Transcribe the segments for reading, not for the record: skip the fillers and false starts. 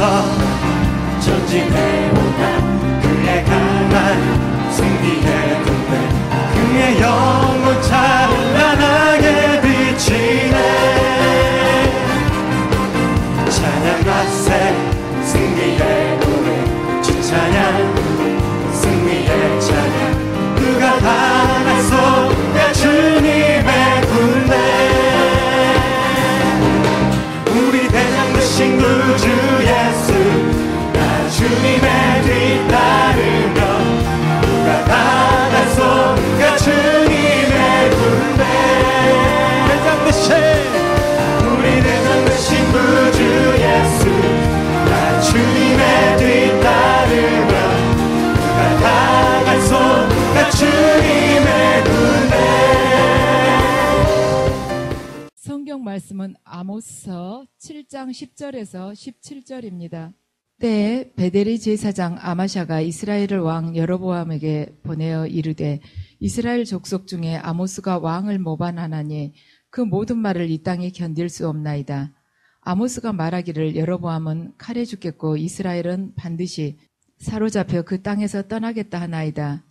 앞에서 전진해오다 그의 강한 승리의 군대 그의 영혼 찬란하게 비치네 찬양과 새 승리의 노래 주찬양 승리의 찬양 누가 달아서가 주님의 군대 우리 대장 되신 구주 예수 나 주님의 뒤따르며 누가 달아서가 주님의 군대 대장 되신 우리 대장 되신 구주 예수 나 주님의 뒤따르며 누가 달아서가 주님의 군대 성경 말씀은 아모스서 7장 10절에서 17절입니다. 때에 베델의 제사장 아마샤가 이스라엘을 왕 여로보암에게 보내어 이르되 이스라엘 족속 중에 아모스가 왕을 모반하나니 그 모든 말을 이 땅에 견딜 수 없나이다. 아모스가 말하기를 여로보암은 칼에 죽겠고 이스라엘은 반드시 사로잡혀 그 땅에서 떠나겠다 하나이다.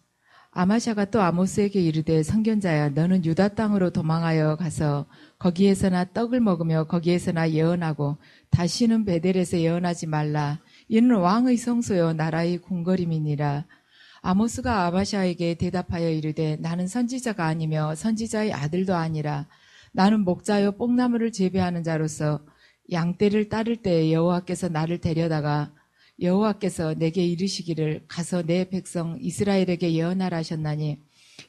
아마샤가 또 아모스에게 이르되 선견자야 너는 유다 땅으로 도망하여 가서 거기에서나 떡을 먹으며 거기에서나 예언하고 다시는 베델에서 예언하지 말라. 이는 왕의 성소요 나라의 궁궐임이니라. 아모스가 아마샤에게 대답하여 이르되 나는 선지자가 아니며 선지자의 아들도 아니라 나는 목자요 뽕나무를 재배하는 자로서 양떼를 따를 때에 여호와께서 나를 데려다가 여호와께서 내게 이르시기를 가서 내 백성 이스라엘에게 예언하라 하셨나니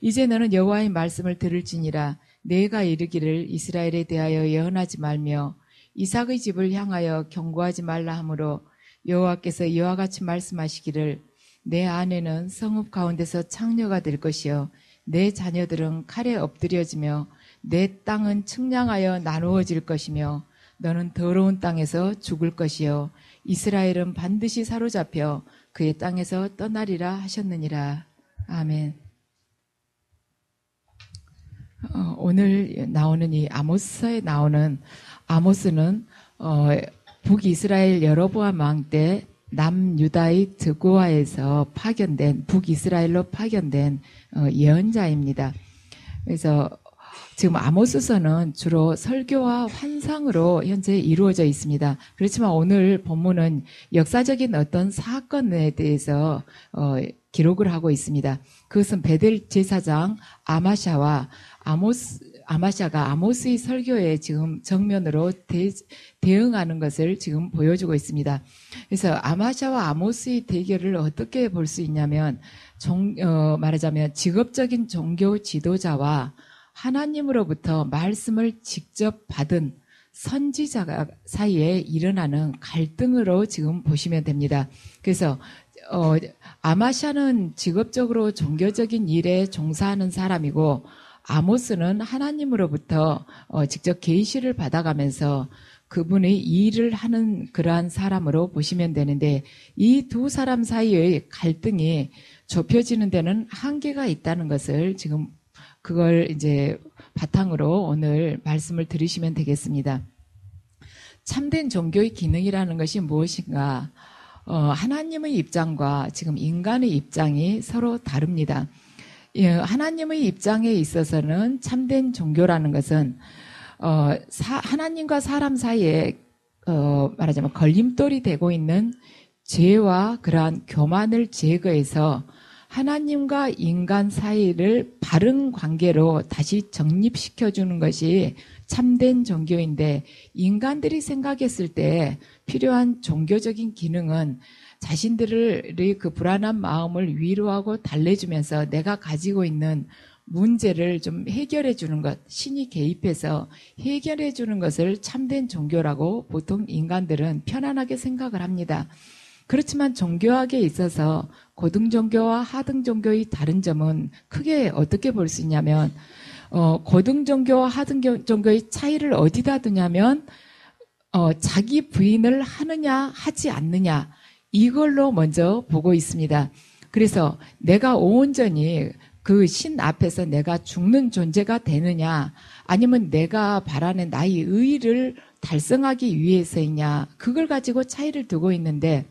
이제 너는 여호와의 말씀을 들을지니라. 내가 이르기를 이스라엘에 대하여 예언하지 말며 이삭의 집을 향하여 경고하지 말라 하므로 여호와께서 이와 같이 말씀하시기를 내 아내는 성읍 가운데서 창녀가 될 것이요 내 자녀들은 칼에 엎드려지며 내 땅은 측량하여 나누어질 것이며 너는 더러운 땅에서 죽을 것이요 이스라엘은 반드시 사로잡혀 그의 땅에서 떠나리라 하셨느니라. 아멘. 오늘 나오는 이 아모스에 나오는 아모스는 북이스라엘 여로보암 왕 때 남유다의 드고아에서 파견된 북이스라엘로 파견된 예언자입니다. 그래서 지금 아모스서는 주로 설교와 환상으로 현재 이루어져 있습니다. 그렇지만 오늘 본문은 역사적인 어떤 사건에 대해서 기록을 하고 있습니다. 그것은 베델 제사장 아마샤가 아모스의 설교에 지금 정면으로 대응하는 것을 지금 보여주고 있습니다. 그래서 아마샤와 아모스의 대결을 어떻게 볼 수 있냐면 말하자면 직업적인 종교 지도자와 하나님으로부터 말씀을 직접 받은 선지자 사이에 일어나는 갈등으로 지금 보시면 됩니다. 그래서 아마샤는 직업적으로 종교적인 일에 종사하는 사람이고 아모스는 하나님으로부터 직접 계시를 받아가면서 그분의 일을 하는 그러한 사람으로 보시면 되는데 이 두 사람 사이의 갈등이 좁혀지는 데는 한계가 있다는 것을 지금 그걸 이제 바탕으로 오늘 말씀을 들으시면 되겠습니다. 참된 종교의 기능이라는 것이 무엇인가? 하나님의 입장과 지금 인간의 입장이 서로 다릅니다. 하나님의 입장에 있어서는 참된 종교라는 것은 하나님과 사람 사이에 말하자면 걸림돌이 되고 있는 죄와 그러한 교만을 제거해서 하나님과 인간 사이를 바른 관계로 다시 정립시켜주는 것이 참된 종교인데 인간들이 생각했을 때 필요한 종교적인 기능은 자신들의 그 불안한 마음을 위로하고 달래주면서 내가 가지고 있는 문제를 좀 해결해 주는 것, 신이 개입해서 해결해 주는 것을 참된 종교라고 보통 인간들은 편안하게 생각을 합니다. 그렇지만 종교학에 있어서 고등종교와 하등종교의 다른 점은 크게 어떻게 볼 수 있냐면 고등종교와 하등종교의 차이를 어디다 두냐면 자기 부인을 하느냐 하지 않느냐 이걸로 먼저 보고 있습니다. 그래서 내가 온전히 그 신 앞에서 내가 죽는 존재가 되느냐 아니면 내가 바라는 나의 의의를 달성하기 위해서이냐, 그걸 가지고 차이를 두고 있는데,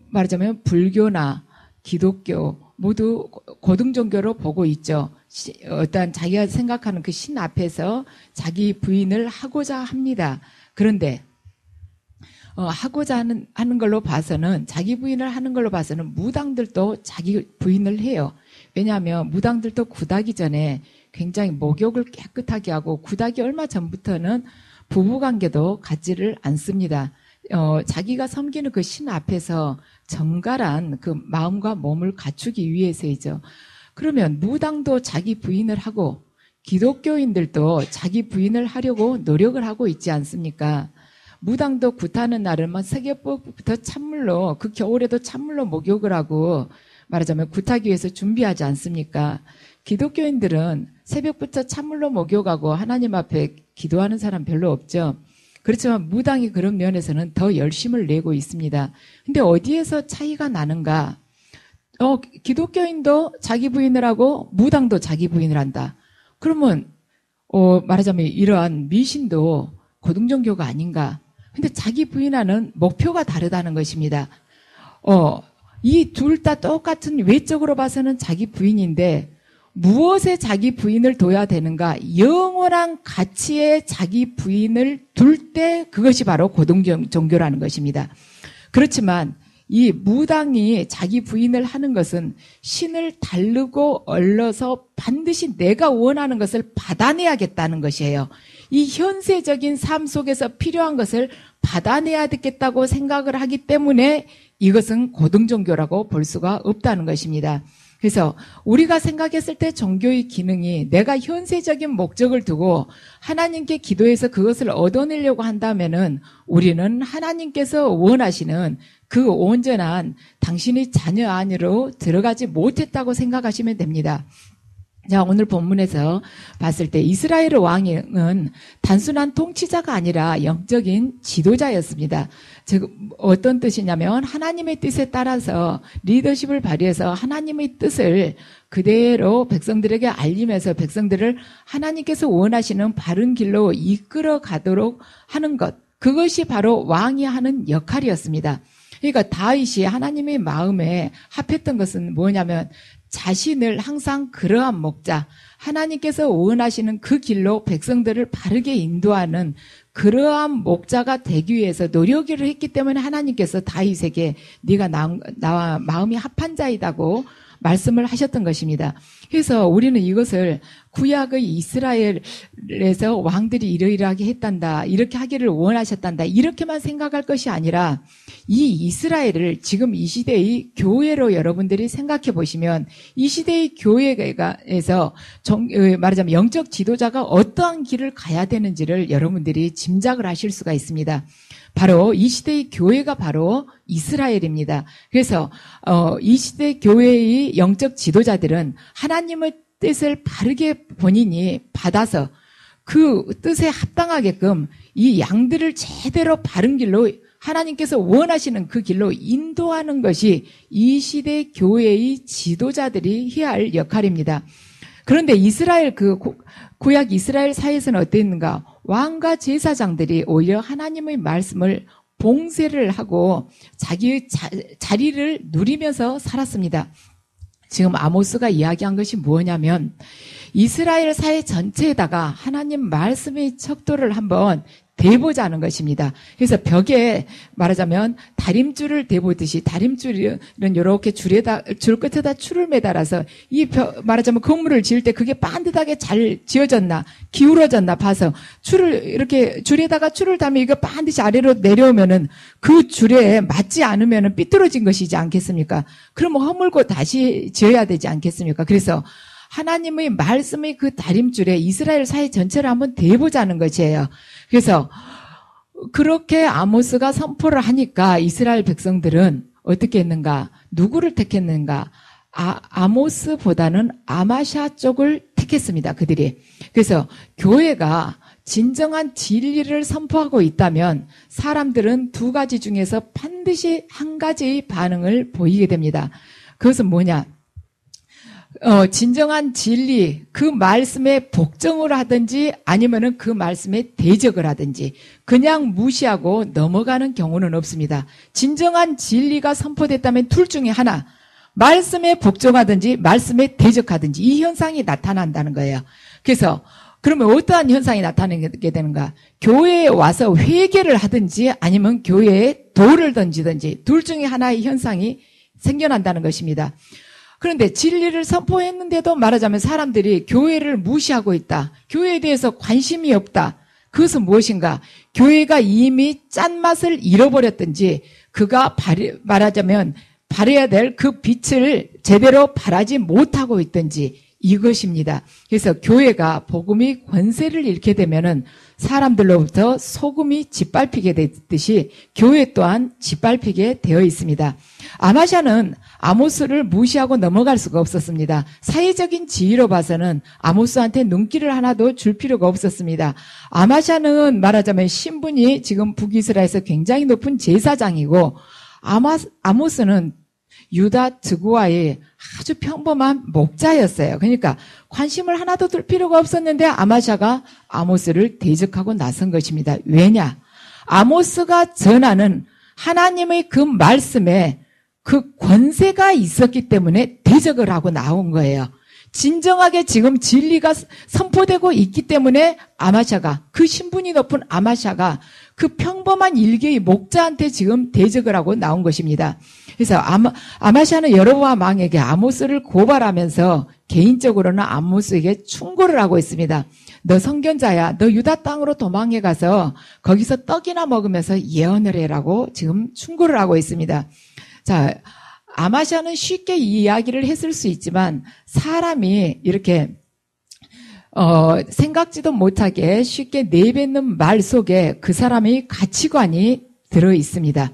말하자면 불교나 기독교 모두 고등종교로 보고 있죠. 어떤 자기가 생각하는 그 신 앞에서 자기 부인을 하고자 합니다. 그런데 하고자 하는 걸로 봐서는, 자기 부인을 하는 걸로 봐서는 무당들도 자기 부인을 해요. 왜냐하면 무당들도 굿하기 전에 굉장히 목욕을 깨끗하게 하고, 굿하기 얼마 전부터는 부부관계도 갖지를 않습니다. 자기가 섬기는 그 신 앞에서 정갈한 그 마음과 몸을 갖추기 위해서이죠. 그러면 무당도 자기 부인을 하고 기독교인들도 자기 부인을 하려고 노력을 하고 있지 않습니까? 무당도 굿하는 날은 새벽부터 찬물로, 그 겨울에도 찬물로 목욕을 하고 말하자면 굿하기 위해서 준비하지 않습니까? 기독교인들은 새벽부터 찬물로 목욕하고 하나님 앞에 기도하는 사람 별로 없죠. 그렇지만 무당이 그런 면에서는 더 열심을 내고 있습니다. 근데 어디에서 차이가 나는가? 기독교인도 자기 부인을 하고 무당도 자기 부인을 한다. 그러면 말하자면 이러한 미신도 고등종교가 아닌가? 근데 자기 부인하는 목표가 다르다는 것입니다. 이 둘 다 똑같은, 외적으로 봐서는 자기 부인인데 무엇에 자기 부인을 둬야 되는가? 영원한 가치에 자기 부인을 둘 때 그것이 바로 고등종교라는 것입니다. 그렇지만 이 무당이 자기 부인을 하는 것은 신을 다르고 얼러서 반드시 내가 원하는 것을 받아내야겠다는 것이에요. 이 현세적인 삶 속에서 필요한 것을 받아내야 되겠다고 생각을 하기 때문에 이것은 고등종교라고 볼 수가 없다는 것입니다. 그래서 우리가 생각했을 때 종교의 기능이 내가 현세적인 목적을 두고 하나님께 기도해서 그것을 얻어내려고 한다면은 우리는 하나님께서 원하시는 그 온전한 당신의 자녀 안으로 들어가지 못했다고 생각하시면 됩니다. 자, 오늘 본문에서 봤을 때 이스라엘 왕은 단순한 통치자가 아니라 영적인 지도자였습니다. 즉 어떤 뜻이냐면 하나님의 뜻에 따라서 리더십을 발휘해서 하나님의 뜻을 그대로 백성들에게 알리면서 백성들을 하나님께서 원하시는 바른 길로 이끌어 가도록 하는 것, 그것이 바로 왕이 하는 역할이었습니다. 그러니까 다윗이 하나님의 마음에 합했던 것은 뭐냐면 자신을 항상 그러한 목자, 하나님께서 원하시는 그 길로 백성들을 바르게 인도하는 그러한 목자가 되기 위해서 노력을 했기 때문에 하나님께서 다윗에게 네가 나와 마음이 합한 자이다고 말씀을 하셨던 것입니다. 그래서 우리는 이것을 구약의 이스라엘에서 왕들이 이러이러하게 했단다, 이렇게 하기를 원하셨단다, 이렇게만 생각할 것이 아니라 이 이스라엘을 지금 이 시대의 교회로 여러분들이 생각해 보시면 이 시대의 교회에서 말하자면 영적 지도자가 어떠한 길을 가야 되는지를 여러분들이 짐작을 하실 수가 있습니다. 바로 이 시대의 교회가 바로 이스라엘입니다. 그래서 이 시대 교회의 영적 지도자들은 하나님의 뜻을 바르게 본인이 받아서 그 뜻에 합당하게끔 이 양들을 제대로 바른 길로 하나님께서 원하시는 그 길로 인도하는 것이 이 시대 교회의 지도자들이 해야 할 역할입니다. 그런데 이스라엘 구약 이스라엘 사이에서는 어땠는가? 왕과 제사장들이 오히려 하나님의 말씀을 봉쇄를 하고 자기의 자리를 누리면서 살았습니다. 지금 아모스가 이야기한 것이 뭐냐면 이스라엘 사회 전체에다가 하나님 말씀의 척도를 한번 대보자는 것입니다. 그래서 벽에 말하자면 다림줄을 대보듯이, 다림줄은 이렇게 줄 끝에다 줄을 매달아서 말하자면 건물을 지을 때 그게 반듯하게 잘 지어졌나 기울어졌나 봐서 이렇게 줄에다가 줄을 달면 이거 반드시 아래로 내려오면은 그 줄에 맞지 않으면은 삐뚤어진 것이지 않겠습니까? 그러면 허물고 다시 지어야 되지 않겠습니까? 그래서 하나님의 말씀의 그 다림줄에 이스라엘 사회 전체를 한번 대보자는 것이에요. 그래서 그렇게 아모스가 선포를 하니까 이스라엘 백성들은 어떻게 했는가? 누구를 택했는가? 아모스보다는 아마샤 쪽을 택했습니다. 그들이. 그래서 교회가 진정한 진리를 선포하고 있다면 사람들은 두 가지 중에서 반드시 한 가지의 반응을 보이게 됩니다. 그것은 뭐냐? 진정한 진리, 그 말씀에 복종을 하든지 아니면은 그 말씀에 대적을 하든지 그냥 무시하고 넘어가는 경우는 없습니다. 진정한 진리가 선포됐다면 둘 중에 하나, 말씀에 복종하든지 말씀에 대적하든지 이 현상이 나타난다는 거예요. 그래서 그러면 어떠한 현상이 나타나게 되는가? 교회에 와서 회개를 하든지 아니면 교회에 돌을 던지든지 둘 중에 하나의 현상이 생겨난다는 것입니다. 그런데 진리를 선포했는데도 말하자면 사람들이 교회를 무시하고 있다. 교회에 대해서 관심이 없다. 그것은 무엇인가? 교회가 이미 짠맛을 잃어버렸든지 그가 말하자면 발해야 될 그 빛을 제대로 발하지 못하고 있든지 이것입니다. 그래서 교회가 복음이 권세를 잃게 되면은 사람들로부터 소금이 짓밟히게 되듯이 교회 또한 짓밟히게 되어 있습니다. 아마샤는 아모스를 무시하고 넘어갈 수가 없었습니다. 사회적인 지위로 봐서는 아모스한테 눈길을 하나도 줄 필요가 없었습니다. 아마샤는 말하자면 신분이 지금 북이스라엘에서 굉장히 높은 제사장이고 아모스는 유다 드고아의 아주 평범한 목자였어요. 그러니까 관심을 하나도 둘 필요가 없었는데 아마샤가 아모스를 대적하고 나선 것입니다. 왜냐? 아모스가 전하는 하나님의 그 말씀에 그 권세가 있었기 때문에 대적을 하고 나온 거예요. 진정하게 지금 진리가 선포되고 있기 때문에 아마샤가, 그 신분이 높은 아마샤가 그 평범한 일개의 목자한테 지금 대적을 하고 나온 것입니다. 그래서 아마샤는 여로보암 왕에게 아모스를 고발하면서 개인적으로는 아모스에게 충고를 하고 있습니다. 너 선견자야. 너 유다 땅으로 도망해 가서 거기서 떡이나 먹으면서 예언을 해라고 지금 충고를 하고 있습니다. 자, 아마샤는 쉽게 이 이야기를 했을 수 있지만 사람이 이렇게 생각지도 못하게 쉽게 내뱉는 말 속에 그 사람의 가치관이 들어 있습니다.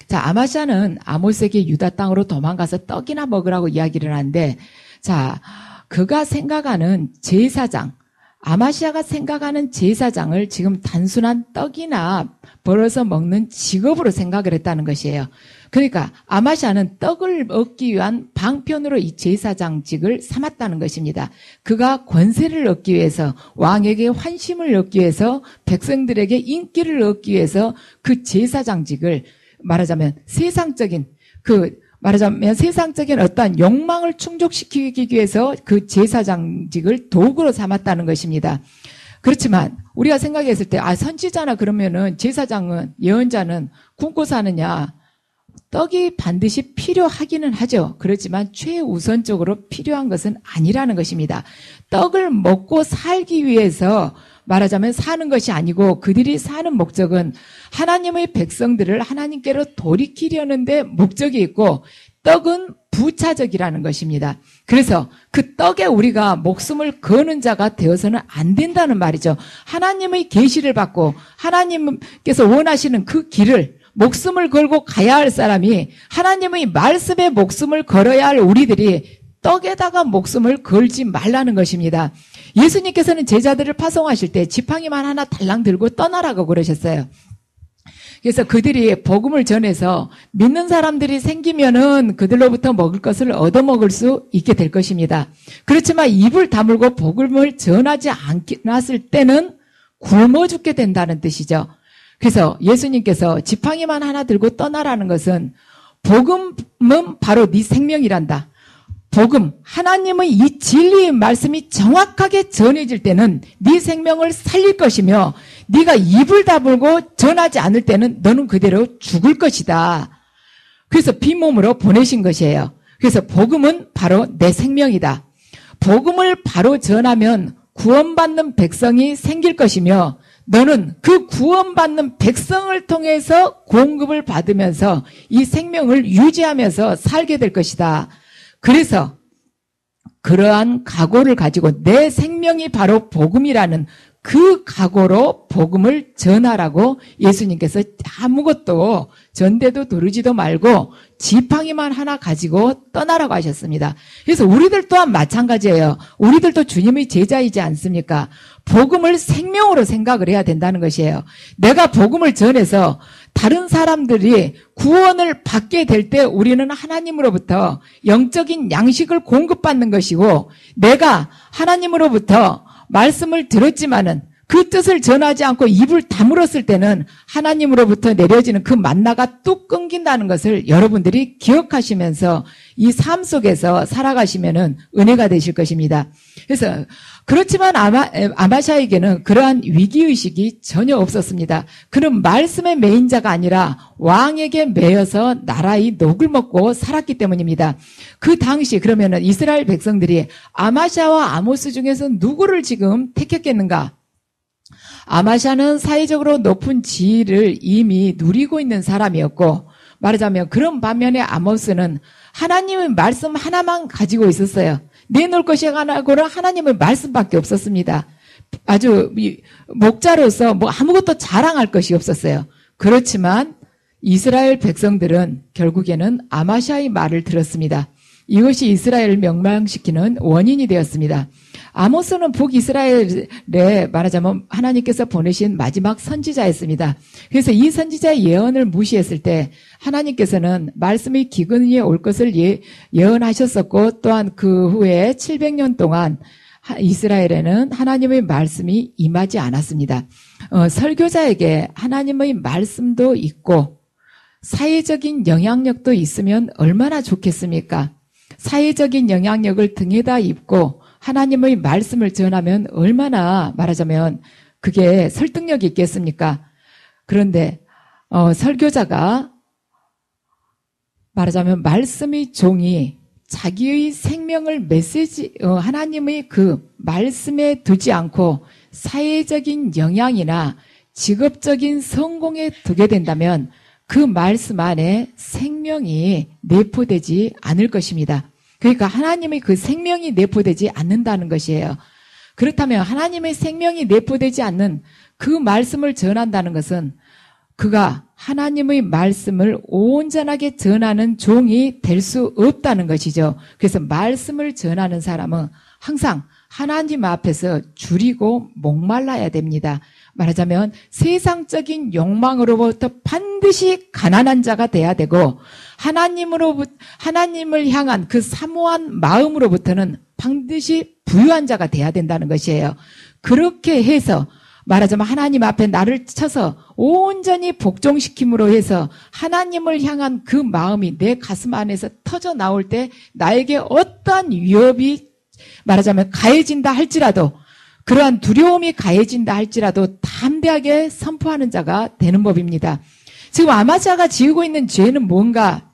자, 아마샤는 아모스에게 유다 땅으로 도망가서 떡이나 먹으라고 이야기를 하는데, 자, 그가 생각하는 제사장, 아마시아가 생각하는 제사장을 지금 단순한 떡이나 벌어서 먹는 직업으로 생각을 했다는 것이에요. 그러니까 아마시아는 떡을 얻기 위한 방편으로 이 제사장직을 삼았다는 것입니다. 그가 권세를 얻기 위해서, 왕에게 환심을 얻기 위해서, 백성들에게 인기를 얻기 위해서 그 제사장직을 말하자면 세상적인 어떤 욕망을 충족시키기 위해서 그 제사장직을 도구로 삼았다는 것입니다. 그렇지만 우리가 생각했을 때 선지자나 그러면은 제사장은, 예언자는 굶고 사느냐? 떡이 반드시 필요하기는 하죠. 그렇지만 최우선적으로 필요한 것은 아니라는 것입니다. 떡을 먹고 살기 위해서 말하자면 사는 것이 아니고 그들이 사는 목적은 하나님의 백성들을 하나님께로 돌이키려는 데 목적이 있고 떡은 부차적이라는 것입니다. 그래서 그 떡에 우리가 목숨을 거는 자가 되어서는 안 된다는 말이죠. 하나님의 계시를 받고 하나님께서 원하시는 그 길을 목숨을 걸고 가야 할 사람이, 하나님의 말씀에 목숨을 걸어야 할 우리들이 떡에다가 목숨을 걸지 말라는 것입니다. 예수님께서는 제자들을 파송하실 때 지팡이만 하나 달랑 들고 떠나라고 그러셨어요. 그래서 그들이 복음을 전해서 믿는 사람들이 생기면은 그들로부터 먹을 것을 얻어먹을 수 있게 될 것입니다. 그렇지만 입을 다물고 복음을 전하지 않았을 때는 굶어 죽게 된다는 뜻이죠. 그래서 예수님께서 지팡이만 하나 들고 떠나라는 것은, 복음은 바로 네 생명이란다. 복음, 하나님의 이 진리의 말씀이 정확하게 전해질 때는 네 생명을 살릴 것이며, 네가 입을 다물고 전하지 않을 때는 너는 그대로 죽을 것이다. 그래서 빈몸으로 보내신 것이에요. 그래서 복음은 바로 내 생명이다. 복음을 바로 전하면 구원받는 백성이 생길 것이며, 너는 그 구원받는 백성을 통해서 공급을 받으면서 이 생명을 유지하면서 살게 될 것이다. 그래서 그러한 각오를 가지고 내 생명이 바로 복음이라는 그 각오로 복음을 전하라고 예수님께서 아무것도 전대도 두르지도 말고 지팡이만 하나 가지고 떠나라고 하셨습니다. 그래서 우리들 또한 마찬가지예요. 우리들도 주님의 제자이지 않습니까? 복음을 생명으로 생각을 해야 된다는 것이에요. 내가 복음을 전해서 다른 사람들이 구원을 받게 될 때 우리는 하나님으로부터 영적인 양식을 공급받는 것이고, 내가 하나님으로부터 말씀을 들었지만은 그 뜻을 전하지 않고 입을 다물었을 때는 하나님으로부터 내려지는 그 만나가 뚝 끊긴다는 것을 여러분들이 기억하시면서 이 삶 속에서 살아가시면은 은혜가 되실 것입니다. 그래서 그렇지만 아마샤에게는 그러한 위기의식이 전혀 없었습니다. 그는 말씀의 매인자가 아니라 왕에게 매여서 나라의 녹을 먹고 살았기 때문입니다. 그 당시 그러면은 이스라엘 백성들이 아마샤와 아모스 중에서 누구를 지금 택했겠는가? 아마샤는 사회적으로 높은 지위를 이미 누리고 있는 사람이었고, 말하자면 그런 반면에 아모스는 하나님의 말씀 하나만 가지고 있었어요. 내놓을 것이 하나고는 하나님의 말씀밖에 없었습니다. 아주 목자로서 뭐 아무것도 자랑할 것이 없었어요. 그렇지만 이스라엘 백성들은 결국에는 아마샤의 말을 들었습니다. 이것이 이스라엘을 멸망시키는 원인이 되었습니다. 아모스는 북이스라엘에 말하자면 하나님께서 보내신 마지막 선지자였습니다. 그래서 이 선지자의 예언을 무시했을 때 하나님께서는 말씀이 기근이 올 것을 예언하셨었고, 또한 그 후에 700년 동안 이스라엘에는 하나님의 말씀이 임하지 않았습니다. 설교자에게 하나님의 말씀도 있고 사회적인 영향력도 있으면 얼마나 좋겠습니까? 사회적인 영향력을 등에다 입고 하나님의 말씀을 전하면 얼마나 말하자면 그게 설득력이 있겠습니까? 그런데 설교자가 말하자면 말씀의 종이 자기의 생명을 하나님의 그 말씀에 두지 않고 사회적인 영향이나 직업적인 성공에 두게 된다면 그 말씀 안에 생명이 내포되지 않을 것입니다. 그러니까 하나님의 그 생명이 내포되지 않는다는 것이에요. 그렇다면 하나님의 생명이 내포되지 않는 그 말씀을 전한다는 것은 그가 하나님의 말씀을 온전하게 전하는 종이 될 수 없다는 것이죠. 그래서 말씀을 전하는 사람은 항상 하나님 앞에서 줄이고 목말라야 됩니다. 말하자면 세상적인 욕망으로부터 반드시 가난한 자가 돼야 되고, 하나님을 향한 그 사모한 마음으로부터는 반드시 부유한 자가 돼야 된다는 것이에요. 그렇게 해서 말하자면 하나님 앞에 나를 쳐서 온전히 복종시킴으로 해서 하나님을 향한 그 마음이 내 가슴 안에서 터져 나올 때 나에게 어떠한 위협이 말하자면 가해진다 할지라도, 그러한 두려움이 가해진다 할지라도 담대하게 선포하는 자가 되는 법입니다. 지금 아마샤가 지우고 있는 죄는 뭔가?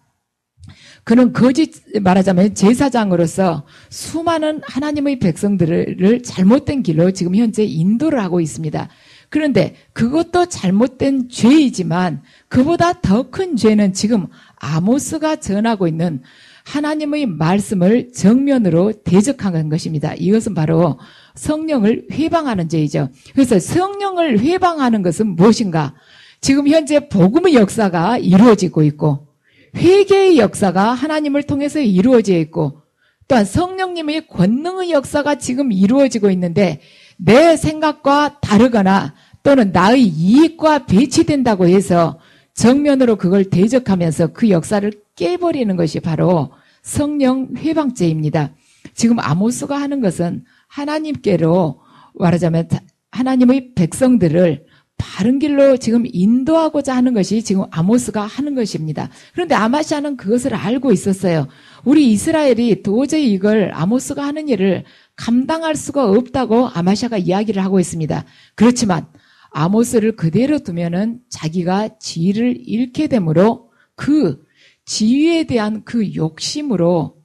그는 거짓 말하자면 제사장으로서 수많은 하나님의 백성들을 잘못된 길로 지금 현재 인도를 하고 있습니다. 그런데 그것도 잘못된 죄이지만 그보다 더 큰 죄는 지금 아모스가 전하고 있는 하나님의 말씀을 정면으로 대적하는 것입니다. 이것은 바로 성령을 회방하는 죄이죠. 그래서 성령을 회방하는 것은 무엇인가? 지금 현재 복음의 역사가 이루어지고 있고 회개의 역사가 하나님을 통해서 이루어져 있고 또한 성령님의 권능의 역사가 지금 이루어지고 있는데 내 생각과 다르거나 또는 나의 이익과 배치된다고 해서 정면으로 그걸 대적하면서 그 역사를 깨버리는 것이 바로 성령 회방죄입니다. 지금 아모스가 하는 것은 하나님께로 말하자면 하나님의 백성들을 바른 길로 지금 인도하고자 하는 것이 지금 아모스가 하는 것입니다. 그런데 아마샤는 그것을 알고 있었어요. 우리 이스라엘이 도저히 이걸 아모스가 하는 일을 감당할 수가 없다고 아마샤가 이야기를 하고 있습니다. 그렇지만 아모스를 그대로 두면은 자기가 지위를 잃게 되므로 그 지위에 대한 그 욕심으로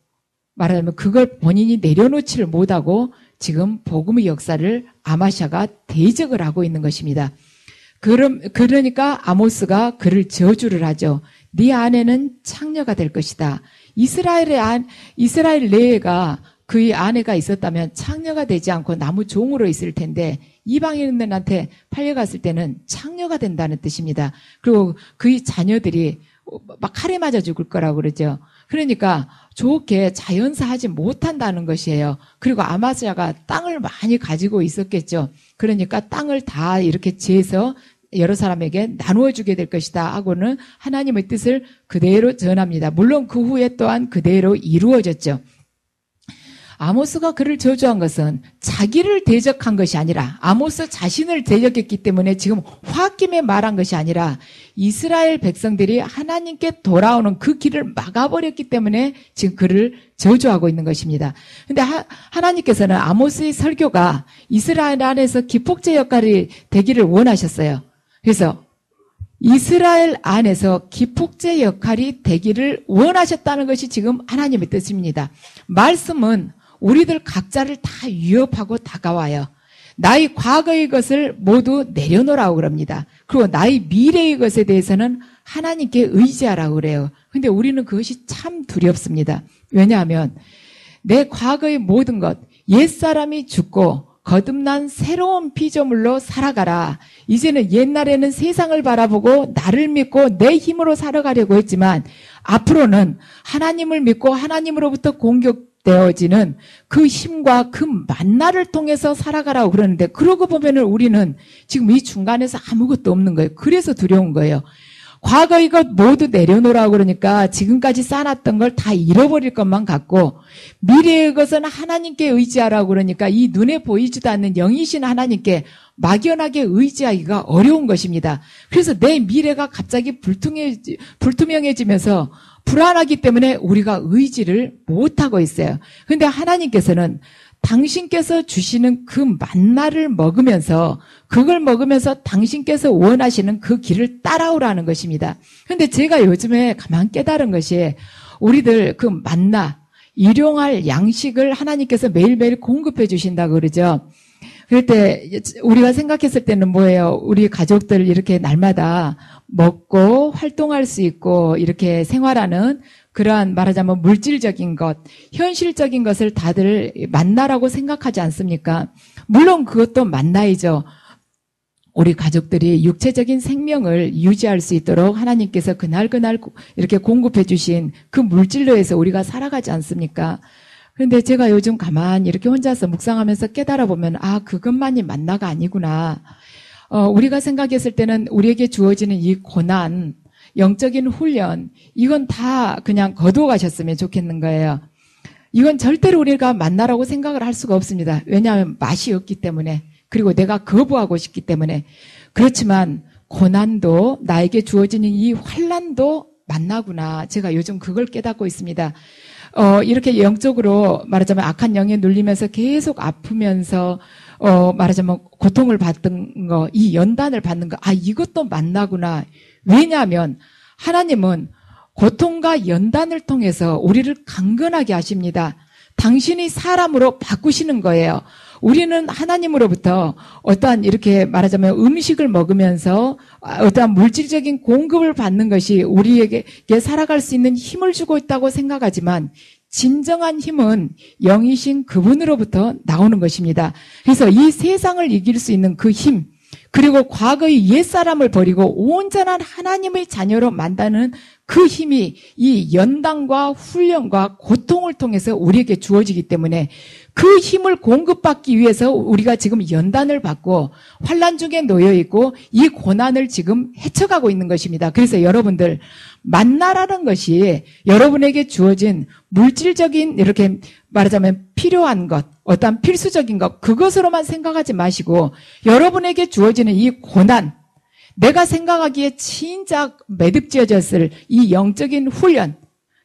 말하자면 그걸 본인이 내려놓지를 못하고 지금 복음의 역사를 아마샤가 대적을 하고 있는 것입니다. 그러니까 아모스가 그를 저주를 하죠. 네 아내는 창녀가 될 것이다. 이스라엘 내가 그의 아내가 있었다면 창녀가 되지 않고 나무 종으로 있을 텐데 이방인들한테 팔려갔을 때는 창녀가 된다는 뜻입니다. 그리고 그의 자녀들이 막 칼에 맞아 죽을 거라고 그러죠. 그러니까 좋게 자연사하지 못한다는 것이에요. 그리고 아마샤가 땅을 많이 가지고 있었겠죠. 그러니까 땅을 다 이렇게 재서 여러 사람에게 나누어 주게 될 것이다 하고는 하나님의 뜻을 그대로 전합니다. 물론 그 후에 또한 그대로 이루어졌죠. 아모스가 그를 저주한 것은 자기를 대적한 것이 아니라 아모스 자신을 대적했기 때문에 지금 홧김에 말한 것이 아니라 이스라엘 백성들이 하나님께 돌아오는 그 길을 막아버렸기 때문에 지금 그를 저주하고 있는 것입니다. 그런데 하나님께서는 아모스의 설교가 이스라엘 안에서 기폭제 역할이 되기를 원하셨어요. 그래서 이스라엘 안에서 기폭제 역할이 되기를 원하셨다는 것이 지금 하나님의 뜻입니다. 말씀은 우리들 각자를 다 위협하고 다가와요. 나의 과거의 것을 모두 내려놓으라고 그럽니다. 그리고 나의 미래의 것에 대해서는 하나님께 의지하라고 그래요. 근데 우리는 그것이 참 두렵습니다. 왜냐하면 내 과거의 모든 것, 옛사람이 죽고 거듭난 새로운 피조물로 살아가라. 이제는 옛날에는 세상을 바라보고 나를 믿고 내 힘으로 살아가려고 했지만 앞으로는 하나님을 믿고 하나님으로부터 공격되어지는 그 힘과 그 만나를 통해서 살아가라고 그러는데 그러고 보면은 우리는 지금 이 중간에서 아무것도 없는 거예요. 그래서 두려운 거예요. 과거의 것 모두 내려놓으라고 그러니까 지금까지 쌓아놨던 걸 다 잃어버릴 것만 같고 미래의 것은 하나님께 의지하라고 그러니까 이 눈에 보이지도 않는 영이신 하나님께 막연하게 의지하기가 어려운 것입니다. 그래서 내 미래가 갑자기 불투명해지면서 불안하기 때문에 우리가 의지를 못하고 있어요. 그런데 하나님께서는 당신께서 주시는 그 만나를 먹으면서 그걸 먹으면서 당신께서 원하시는 그 길을 따라오라는 것입니다. 그런데 제가 요즘에 가만 깨달은 것이 우리들 그 만나, 일용할 양식을 하나님께서 매일매일 공급해 주신다고 그러죠. 그럴 때 우리가 생각했을 때는 뭐예요? 우리 가족들 이렇게 날마다 먹고 활동할 수 있고 이렇게 생활하는 그러한 말하자면 물질적인 것, 현실적인 것을 다들 만나라고 생각하지 않습니까? 물론 그것도 만나이죠. 우리 가족들이 육체적인 생명을 유지할 수 있도록 하나님께서 그날 이렇게 공급해 주신 그 물질로 해서 우리가 살아가지 않습니까? 그런데 제가 요즘 가만히 이렇게 혼자서 묵상하면서 깨달아 보면 아, 그것만이 만나가 아니구나. 우리가 생각했을 때는 우리에게 주어지는 이 고난, 영적인 훈련, 이건 다 그냥 거두어 가셨으면 좋겠는 거예요. 이건 절대로 우리가 만나라고 생각을 할 수가 없습니다. 왜냐하면 맛이 없기 때문에, 그리고 내가 거부하고 싶기 때문에. 그렇지만 고난도, 나에게 주어지는 이 환난도 만나구나. 제가 요즘 그걸 깨닫고 있습니다. 이렇게 영적으로 말하자면 악한 영에 눌리면서 계속 아프면서 말하자면 고통을 받던 거, 이 연단을 받는 거, 아, 이것도 만나구나. 왜냐하면 하나님은 고통과 연단을 통해서 우리를 강건하게 하십니다. 당신이 사람으로 바꾸시는 거예요. 우리는 하나님으로부터 어떠한 이렇게 말하자면 음식을 먹으면서 어떠한 물질적인 공급을 받는 것이 우리에게 살아갈 수 있는 힘을 주고 있다고 생각하지만 진정한 힘은 영이신 그분으로부터 나오는 것입니다. 그래서 이 세상을 이길 수 있는 그 힘, 그리고 과거의 옛사람을 버리고 온전한 하나님의 자녀로 만드는 그 힘이 이 연단과 훈련과 고통을 통해서 우리에게 주어지기 때문에 그 힘을 공급받기 위해서 우리가 지금 연단을 받고 환난 중에 놓여 있고 이 고난을 지금 헤쳐가고 있는 것입니다. 그래서 여러분들 만나라는 것이 여러분에게 주어진 물질적인 이렇게 말하자면 필요한 것, 어떤 필수적인 것, 그것으로만 생각하지 마시고 여러분에게 주어지는 이 고난, 내가 생각하기에 진짜 매듭지어졌을 이 영적인 훈련,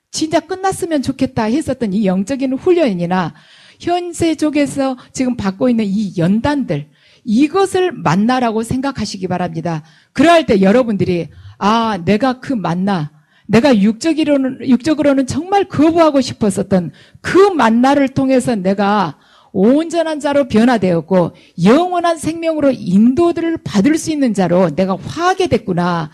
진짜 끝났으면 좋겠다 했었던 이 영적인 훈련이나 현세 쪽에서 지금 받고 있는 이 연단들, 이것을 만나라고 생각하시기 바랍니다. 그럴 때 여러분들이 아, 내가 그 만나, 내가 육적으로는 정말 거부하고 싶었었던 그 만나를 통해서 내가 온전한 자로 변화되었고 영원한 생명으로 인도들을 받을 수 있는 자로 내가 화하게 됐구나.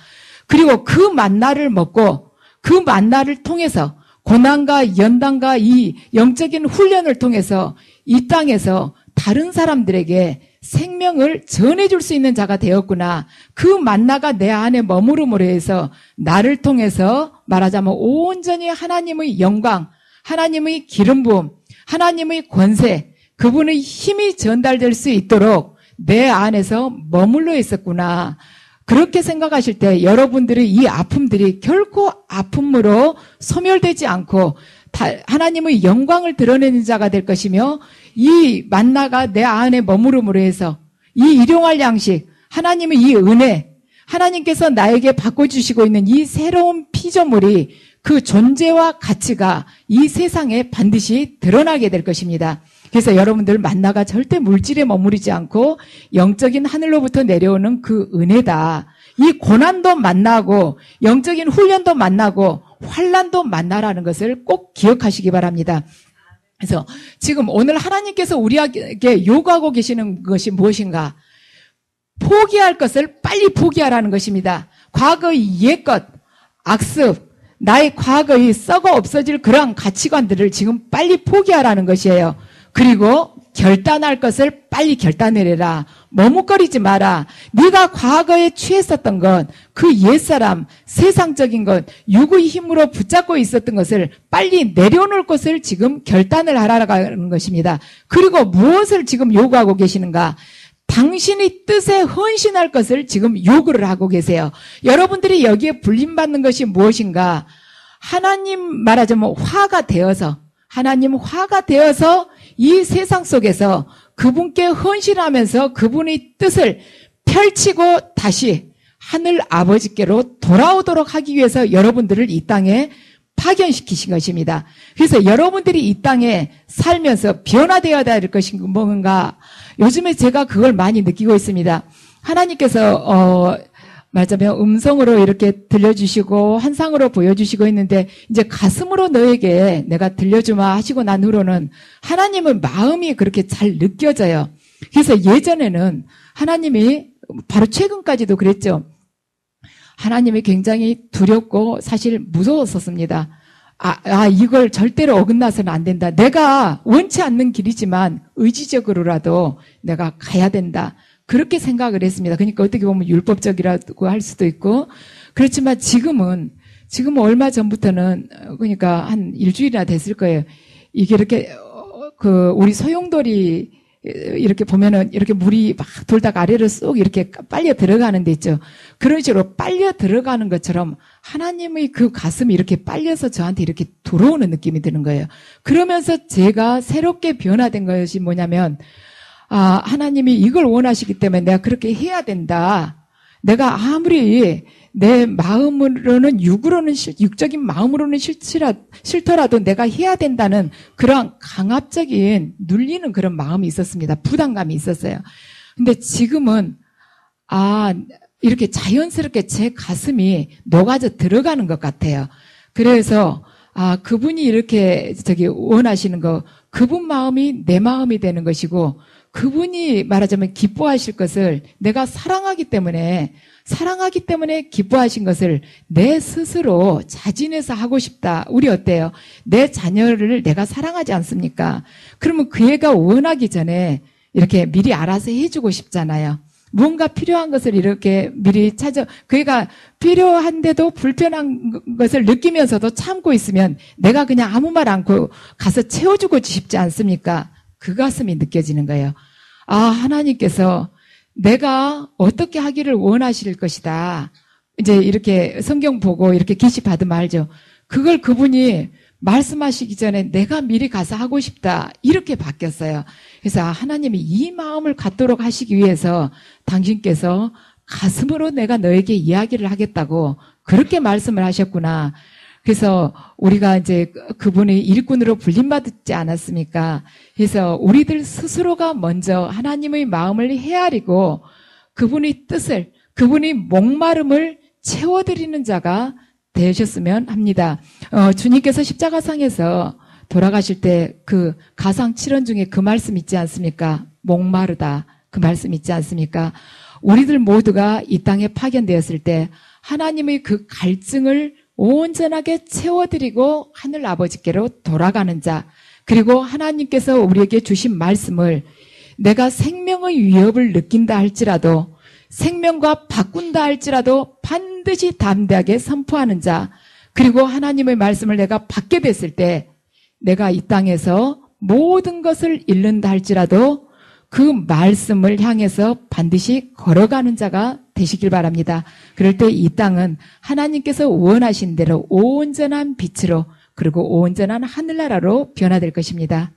그리고 그 만나를 먹고 그 만나를 통해서 고난과 연단과 이 영적인 훈련을 통해서 이 땅에서 다른 사람들에게 생명을 전해줄 수 있는 자가 되었구나. 그 만나가 내 안에 머무름으로 해서 나를 통해서 말하자면 온전히 하나님의 영광, 하나님의 기름 부음, 하나님의 권세, 그분의 힘이 전달될 수 있도록 내 안에서 머물러 있었구나. 그렇게 생각하실 때 여러분들의 이 아픔들이 결코 아픔으로 소멸되지 않고 하나님의 영광을 드러내는 자가 될 것이며, 이 만나가 내 안에 머무름으로 해서 이 일용할 양식, 하나님의 이 은혜, 하나님께서 나에게 바꿔주시고 있는 이 새로운 피조물이 그 존재와 가치가 이 세상에 반드시 드러나게 될 것입니다. 그래서 여러분들 만나가 절대 물질에 머무르지 않고 영적인 하늘로부터 내려오는 그 은혜다. 이 고난도 만나고 영적인 훈련도 만나고 환난도 만나라는 것을 꼭 기억하시기 바랍니다. 그래서 지금 오늘 하나님께서 우리에게 요구하고 계시는 것이 무엇인가? 포기할 것을 빨리 포기하라는 것입니다. 과거의 옛것, 악습, 나의 과거의 썩어 없어질 그러한 가치관들을 지금 빨리 포기하라는 것이에요. 그리고 결단할 것을 빨리 결단해라. 머뭇거리지 마라. 네가 과거에 취했었던 것, 그 옛사람, 세상적인 것, 육의 힘으로 붙잡고 있었던 것을 빨리 내려놓을 것을 지금 결단을 하라는 것입니다. 그리고 무엇을 지금 요구하고 계시는가? 당신의 뜻에 헌신할 것을 지금 요구를 하고 계세요. 여러분들이 여기에 불림받는 것이 무엇인가? 하나님 말하자면 하나님 화가 되어서 이 세상 속에서 그분께 헌신하면서 그분의 뜻을 펼치고 다시 하늘 아버지께로 돌아오도록 하기 위해서 여러분들을 이 땅에 파견시키신 것입니다. 그래서 여러분들이 이 땅에 살면서 변화되어야 될 것이 뭔가, 요즘에 제가 그걸 많이 느끼고 있습니다. 하나님께서 말하자면 음성으로 이렇게 들려주시고 환상으로 보여주시고 있는데, 이제 가슴으로 너에게 내가 들려주마 하시고 난 후로는 하나님의 마음이 그렇게 잘 느껴져요. 그래서 예전에는 하나님이, 바로 최근까지도 그랬죠. 하나님이 굉장히 두렵고 사실 무서웠었습니다. 이걸 절대로 어긋나서는 안 된다. 내가 원치 않는 길이지만 의지적으로라도 내가 가야 된다. 그렇게 생각을 했습니다. 그러니까 어떻게 보면 율법적이라고 할 수도 있고, 그렇지만 지금은 얼마 전부터는, 그러니까 한 일주일이나 됐을 거예요. 이게 이렇게 우리 소용돌이 이렇게 보면은 이렇게 물이 막 돌다가 아래로 쏙 이렇게 빨려 들어가는 데 있죠. 그런 식으로 빨려 들어가는 것처럼 하나님의 그 가슴이 이렇게 빨려서 저한테 이렇게 들어오는 느낌이 드는 거예요. 그러면서 제가 새롭게 변화된 것이 뭐냐면, 하나님이 이걸 원하시기 때문에 내가 그렇게 해야 된다. 내가 아무리 내 마음으로는, 육적인 마음으로는 싫더라도 내가 해야 된다는 그런 강압적인 눌리는 그런 마음이 있었습니다. 부담감이 있었어요. 근데 지금은, 이렇게 자연스럽게 제 가슴이 녹아져 들어가는 것 같아요. 그래서, 그분이 이렇게 원하시는 거, 그분 마음이 내 마음이 되는 것이고, 그분이 말하자면 기뻐하실 것을 내가 사랑하기 때문에 기뻐하신 것을 내 스스로 자진해서 하고 싶다. 우리 어때요? 내 자녀를 내가 사랑하지 않습니까? 그러면 그 애가 원하기 전에 이렇게 미리 알아서 해주고 싶잖아요. 무언가 필요한 것을 이렇게 미리 그 애가 필요한데도 불편한 것을 느끼면서도 참고 있으면 내가 그냥 아무 말 않고 가서 채워주고 싶지 않습니까? 그 가슴이 느껴지는 거예요. 하나님께서 내가 어떻게 하기를 원하실 것이다. 이제 이렇게 성경 보고 이렇게 계시 받으면 알죠. 그걸 그분이 말씀하시기 전에 내가 미리 가서 하고 싶다. 이렇게 바뀌었어요. 그래서 하나님이 이 마음을 갖도록 하시기 위해서 당신께서 가슴으로 내가 너에게 이야기를 하겠다고 그렇게 말씀을 하셨구나. 그래서 우리가 이제 그분의 일꾼으로 불림받지 않았습니까? 그래서 우리들 스스로가 먼저 하나님의 마음을 헤아리고 그분의 뜻을, 그분의 목마름을 채워드리는 자가 되셨으면 합니다. 주님께서 십자가상에서 돌아가실 때 그 가상 7원 중에 그 말씀 있지 않습니까? 목마르다. 그 말씀 있지 않습니까? 우리들 모두가 이 땅에 파견되었을 때 하나님의 그 갈증을 온전하게 채워드리고 하늘 아버지께로 돌아가는 자, 그리고 하나님께서 우리에게 주신 말씀을 내가 생명의 위협을 느낀다 할지라도, 생명과 바꾼다 할지라도 반드시 담대하게 선포하는 자, 그리고 하나님의 말씀을 내가 받게 됐을 때 내가 이 땅에서 모든 것을 잃는다 할지라도 그 말씀을 향해서 반드시 걸어가는 자가 되시길 바랍니다. 그럴 때 이 땅은 하나님께서 원하신 대로 온전한 빛으로 그리고 온전한 하늘나라로 변화될 것입니다.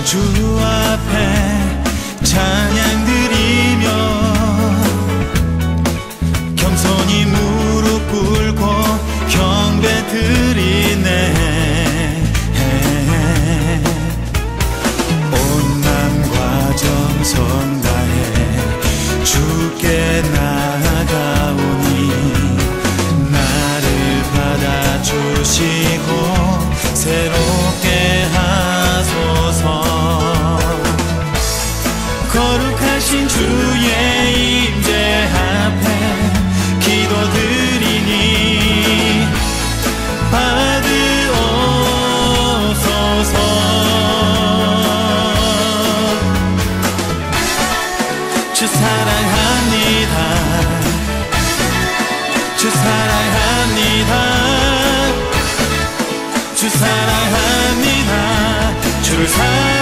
주 앞에 찬양 드리며 겸손히 무릎 꿇고 경배 드리네. 온 맘과 정성 다해 주께 나아가오니 나를 받아주시고 새롭게 하소서. 거룩하신 주의 임재 앞에 기도드리니 받으옵소서. 주 사랑합니다. 주 사랑합니다. 주 사랑합니다. 주를 사랑합니다.